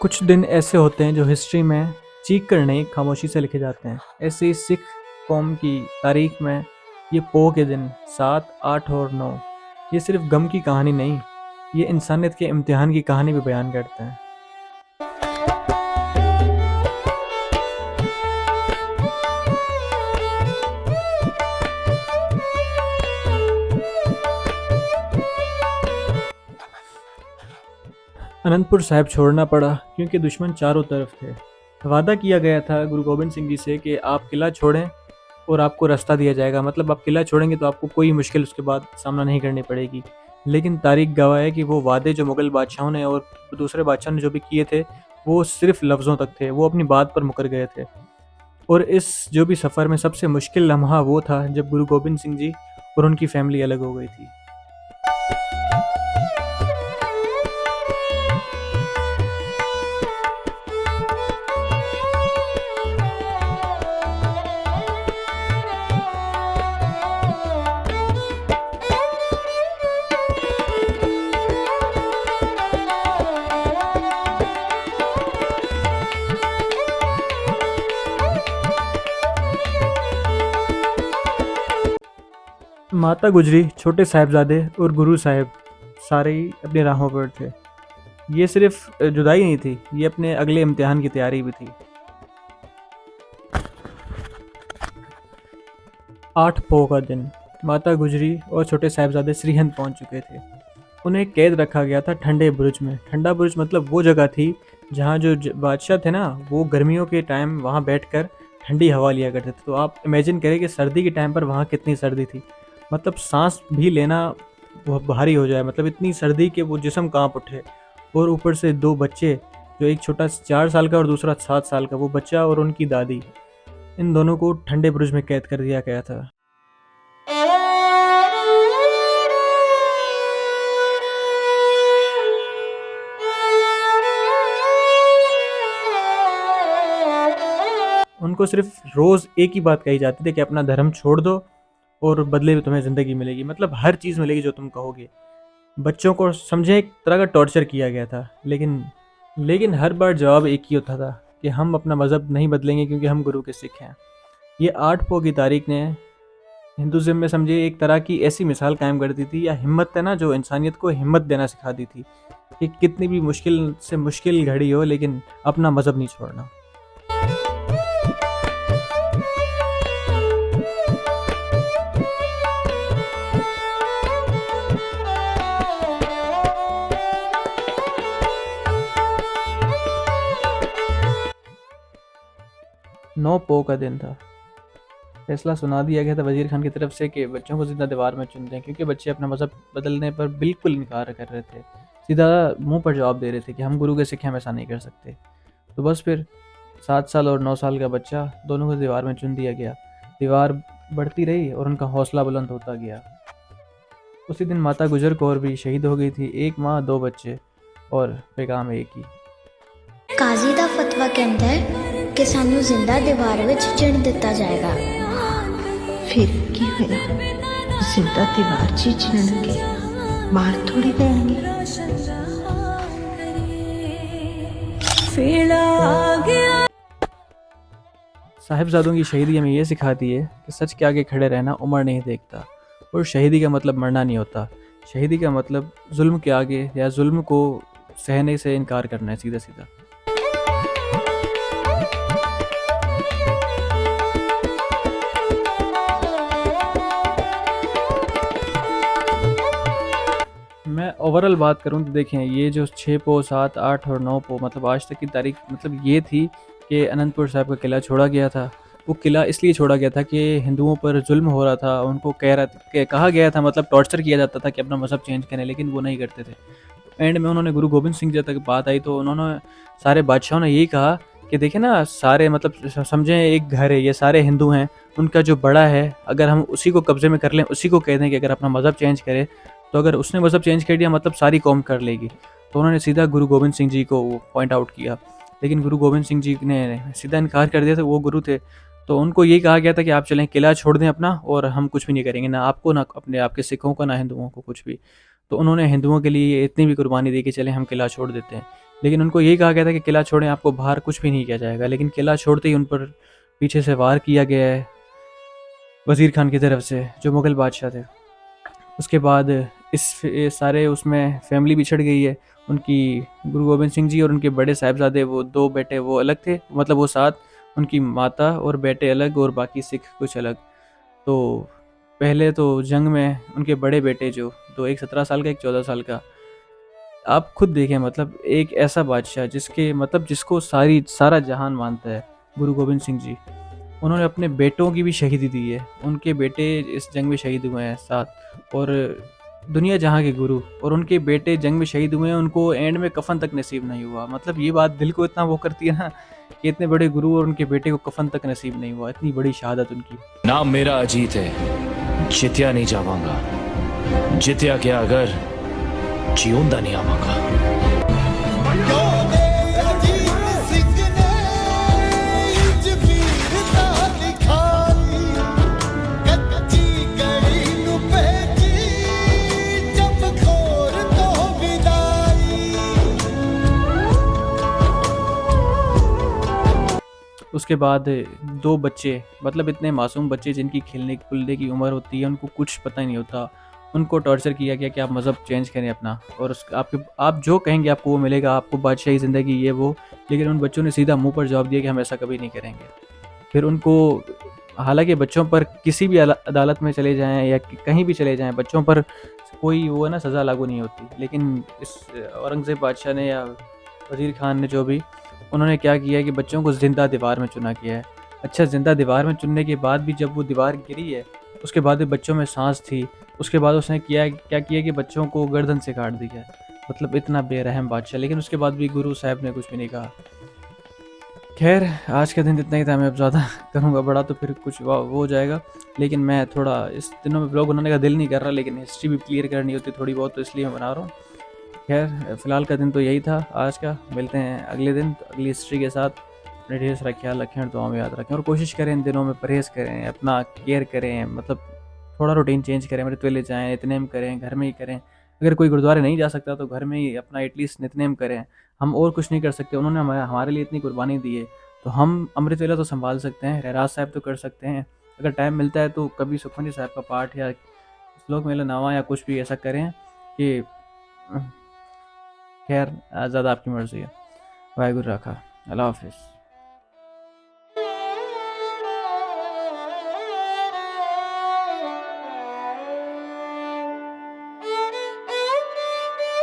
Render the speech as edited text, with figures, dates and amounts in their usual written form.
कुछ दिन ऐसे होते हैं जो हिस्ट्री में चीख कर नहीं खामोशी से लिखे जाते हैं। ऐसे ही सिख कौम की तारीख में ये पो के दिन 7, 8 और 9 ये सिर्फ गम की कहानी नहीं, ये इंसानियत के इम्तिहान की कहानी भी बयान करते हैं। अनंतपुर साहिब छोड़ना पड़ा क्योंकि दुश्मन चारों तरफ थे। वादा किया गया था गुरु गोबिंद सिंह जी से कि आप किला छोड़ें और आपको रास्ता दिया जाएगा, मतलब आप किला छोड़ेंगे तो आपको कोई मुश्किल उसके बाद सामना नहीं करनी पड़ेगी। लेकिन तारीख गवाह है कि वो वादे जो मुगल बादशाहों ने और दूसरे बादशाहों ने जो भी किए थे वो सिर्फ लफ्ज़ों तक थे, वो अपनी बात पर मुकर गए थे। और इस जो भी सफ़र में सबसे मुश्किल लम्हा वो था जब गुरु गोबिंद सिंह जी और उनकी फैमिली अलग हो गई थी। माता गुजरी, छोटे साहिबजादे और गुरु साहिब सारे ही अपनी राहों पर थे। ये सिर्फ जुदाई नहीं थी, ये अपने अगले इम्तिहान की तैयारी भी थी। 8 पो का दिन माता गुजरी और छोटे साहिबजादे श्रीहिंद पहुंच चुके थे। उन्हें कैद रखा गया था ठंडे बुर्ज में। ठंडा बुर्ज मतलब वो जगह थी जहाँ जो बादशाह थे ना, वो गर्मियों के टाइम वहाँ बैठकर ठंडी हवा लिया करते थे। तो आप इमेजिन करें कि सर्दी के टाइम पर वहाँ कितनी सर्दी थी, मतलब सांस भी लेना बहुत भारी हो जाए, मतलब इतनी सर्दी के वो जिस्म कांप उठे। और ऊपर से 2 बच्चे, जो एक छोटा 4 साल का और दूसरा 7 साल का, वो बच्चा और उनकी दादी, इन दोनों को ठंडे बुर्ज में कैद कर दिया गया था। उनको सिर्फ रोज़ एक ही बात कही जाती थी कि अपना धर्म छोड़ दो और बदले में तुम्हें ज़िंदगी मिलेगी, मतलब हर चीज़ मिलेगी जो तुम कहोगे। बच्चों को समझे एक तरह का टॉर्चर किया गया था, लेकिन हर बार जवाब एक ही होता था कि हम अपना मज़हब नहीं बदलेंगे क्योंकि हम गुरु के सिख हैं। ये 8 पो की तारीख ने हिंदुज़म में समझिए एक तरह की ऐसी मिसाल कायम कर दी थी, या हिम्मत है ना, जो इंसानियत को हिम्मत देना सिखा दी थी कि कितनी भी मुश्किल से मुश्किल घड़ी हो लेकिन अपना मज़हब नहीं छोड़ना। 9 पो का दिन था। फैसला सुना दिया गया था वजीर खान की तरफ से कि बच्चों को सीधा दीवार में चुन दें, क्योंकि बच्चे अपना मज़हब बदलने पर बिल्कुल इनकार कर रहे थे। सीधा मुंह पर जवाब दे रहे थे कि हम गुरु के सिख हैं, हम ऐसा नहीं कर सकते। तो बस फिर 7 साल और 9 साल का बच्चा दोनों को दीवार में चुन दिया गया। दीवार बढ़ती रही और उनका हौसला बुलंद होता गया। उसी दिन माता गुजर कौर भी शहीद हो गई थी। 1 माँ 2 बच्चे और पैगाम एक ही। काजी ਦਾ ਫਤਵਾ ਕਹਿੰਦਾ ਹੈ ਕਿ ਸਾਨੂੰ ਜ਼ਿੰਦਾ ਦੀਵਾਰ ਵਿੱਚ ਚਿਣ ਦਿੱਤਾ ਜਾਏਗਾ। ਫਿਰ ਕੀ ਹੋਇਆ? ਜ਼ਿੰਦਾ ਦੀਵਾਰ 'ਚ ਹੀ ਚਿਣਨਗੇ, ਮਾਰ ਥੋੜੀ ਦੇਣਗੇ। साहिबजादों की शहीदी हमें ये सिखाती है कि सच के आगे खड़े रहना उम्र नहीं देखता, और शहीदी का मतलब मरना नहीं होता। शहीदी का मतलब जुल्म के आगे या जुल्म को सहने से इनकार करना है, सीधा सीधा। मैं ओवरऑल बात करूं तो देखें, ये जो 6 पो, 7, 8 और 9 पो, मतलब आज तक की तारीख, मतलब ये थी कि अनंतपुर साहिब का किला छोड़ा गया था। वो किला इसलिए छोड़ा गया था कि हिंदुओं पर जुल्म हो रहा था, उनको कहा गया था, मतलब टॉर्चर किया जाता था कि अपना मज़हब चेंज करें, लेकिन वो नहीं करते थे। एंड में उन्होंने गुरु गोबिंद सिंह जी तक बात आई तो उन्होंने सारे बादशाहों ने यही कहा कि देखें ना, सारे मतलब समझें एक घर है, ये सारे हिंदू हैं, उनका जो बड़ा है अगर हम उसी को कब्ज़े में कर लें, उसी को कह दें कि अगर अपना मज़हब चेंज करे, तो अगर उसने मज़हब चेंज कर दिया मतलब सारी कौम कर लेगी। तो उन्होंने सीधा गुरु गोबिंद सिंह जी को पॉइंट आउट किया, लेकिन गुरु गोबिंद सिंह जी ने सीधा इनकार कर दिया था। वो गुरु थे तो उनको यही कहा गया था कि आप चलें, किला छोड़ दें अपना, और हम कुछ भी नहीं करेंगे, ना आपको, ना अपने आपके सिखों को, ना हिंदुओं को, कुछ भी। तो उन्होंने हिंदुओं के लिए इतनी भी कुर्बानी दी कि चलें हम किला छोड़ देते हैं। लेकिन उनको यही कहा गया था कि किला छोड़ें, आपको बाहर कुछ भी नहीं किया जाएगा। लेकिन किला छोड़ते ही उन पर पीछे से वार किया गया है वज़ीर खान की तरफ से, जो मुग़ल बादशाह थे। उसके बाद ये सारे उसमें फैमिली बिछड़ गई है उनकी। गुरु गोबिंद सिंह जी और उनके बड़े साहिबजादे, वो 2 बेटे वो अलग थे, मतलब वो 7, उनकी माता और बेटे अलग और बाकी सिख कुछ अलग। तो पहले तो जंग में उनके बड़े बेटे जो 2, एक 17 साल का, एक 14 साल का, आप खुद देखें, मतलब एक ऐसा बादशाह जिसके मतलब जिसको सारा जहान मानता है, गुरु गोबिंद सिंह जी, उन्होंने अपने बेटों की भी शहीदी दी है। उनके बेटे इस जंग में शहीद हुए हैं 7, और दुनिया जहाँ के गुरु और उनके बेटे जंग में शहीद हुए हैं, उनको एंड में कफन तक नसीब नहीं हुआ। मतलब ये बात दिल को इतना वो करती है ना कि इतने बड़े गुरु और उनके बेटे को कफन तक नसीब नहीं हुआ, इतनी बड़ी शहादत उनकी। नाम मेरा अजीत है, जित्या नहीं जावांगा, जित्या क्या अगर जियोंदा नहीं आवांगा। उसके बाद 2 बच्चे, मतलब इतने मासूम बच्चे जिनकी खेलने कूदने की उम्र होती है, उनको कुछ पता ही नहीं होता, उनको टॉर्चर किया गया कि आप मज़हब चेंज करें अपना, और आप जो कहेंगे आपको वो मिलेगा, आपको बादशाही ज़िंदगी ये वो। लेकिन उन बच्चों ने सीधा मुंह पर जवाब दिया कि हम ऐसा कभी नहीं करेंगे। फिर उनको, हालांकि बच्चों पर किसी भी अदालत में चले जाएं या कहीं भी चले जाएं, बच्चों पर कोई वो है ना सज़ा लागू नहीं होती। लेकिन इस औरंगज़ेब बादशाह ने या वज़ीर खान ने जो भी, उन्होंने क्या किया है कि बच्चों को ज़िंदा दीवार में चुना किया है। अच्छा, ज़िंदा दीवार में चुनने के बाद भी जब वो दीवार गिरी है, उसके बाद भी बच्चों में सांस थी। उसके बाद उसने क्या किया कि बच्चों को गर्दन से काट दिया। मतलब इतना बेरहम बादशाह, लेकिन उसके बाद भी गुरु साहब ने कुछ भी नहीं कहा। खैर, आज का दिन इतना ही था। मैं अब ज़्यादा करूँगा बड़ा तो फिर कुछ वो हो जाएगा। लेकिन मैं थोड़ा इस दिनों में ब्लॉग बनाने का दिल नहीं कर रहा, लेकिन हिस्ट्री भी क्लियर करनी होती थोड़ी बहुत, तो इसलिए मैं बना रहा हूँ। खैर, फ़िलहाल का दिन तो यही था आज का। मिलते हैं अगले दिन तो अगली हिस्ट्री के साथ। अपने ढेर सारा ख्याल रखें और दुआ में याद रखें, और कोशिश करें इन दिनों में परहेज़ करें, अपना केयर करें, मतलब थोड़ा रूटीन चेंज करें, रिचुअल जाएँ, नितनेम करें, घर में ही करें। अगर कोई गुरुद्वारे नहीं जा सकता तो घर में ही अपना एटलीस्ट नितनेम करें। हम और कुछ नहीं कर सकते, उन्होंने हमारे लिए इतनी कुर्बानी दी है, तो हम अमृत वेला तो संभाल सकते हैं, रहरास साहब तो कर सकते हैं। अगर टाइम मिलता है तो कभी सुखमनी साहब का पाठ या श्लोक मेला नामा या कुछ भी ऐसा करें कि खैर ज़्यादा आपकी मर्ज़ी है। वाहेगुरु राखा। अल्लाह हाफिज़।